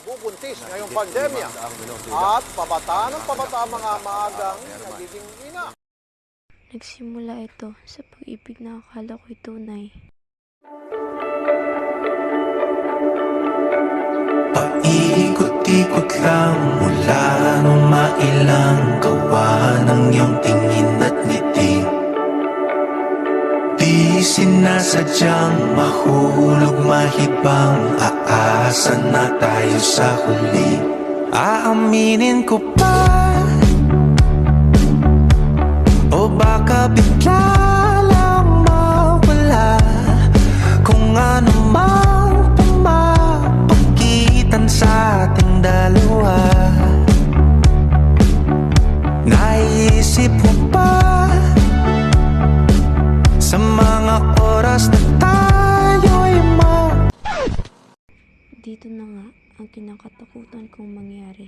nagbubuntis ngayong pandemya at pabata ng pabata ang mga maagang nagiging ina. Nagsimula ito sa pag-ibig na akala ko'y tunay. Paikot-ikot lang mula nung mailang gawa ng iyong tingin at ngiti. Di sinasadyang mahulog mahibang, aasa na tayo sa huli. Aaminin ko pa, o baka bigla lang mawala kung ano mang pumapagitan sa ating dalawa. Naisip mo pa sa mga oras na tayo'y Dito na nga ang kinakatakutan kong mangyari.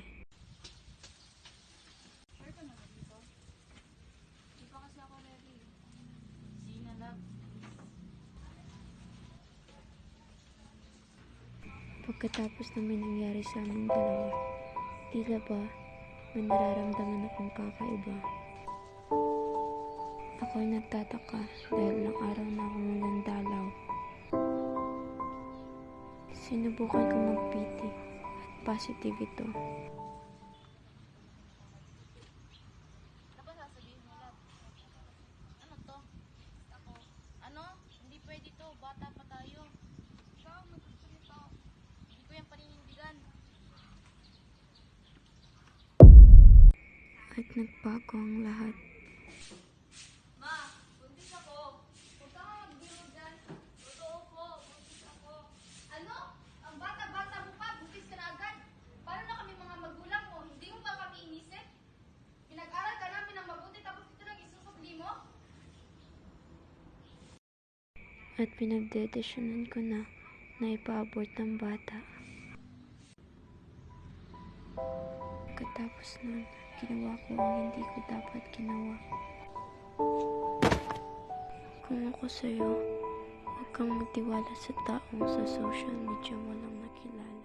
Pagkatapos na may nangyari sa aming dalawa, tila ba may nararamdaman akong kakaiba. Ako'y nagtataka dahil ilang araw na akong walang dalaw. Sinubukan ko mag-PT at positive ito. Ano to? Ako. Ano? Hindi pwede to. Bata pa tayo. Ikaw, magsasalita. Hindi ko yan paninindigan. At nagbago ang lahat. Ma, buntis ako. Huwag ka nga magbiro dyan. Totoo po, buntis ako. Ano? Ang bata-bata mo pa, buntis ka na agad. Paano na kami mga magulang mo? Hindi mo ba kami inisip? Pinag-aral ka namin ng mabuti tapos ito lang isusukli mo? At pinagdedesyonan ko na ipa-abort ng bata. Pagkatapos nun, ginawa ko ang hindi ko dapat ginawa. Kung ako sa'yo, huwag kang magtiwala sa taong sa social media mo lang nakilala.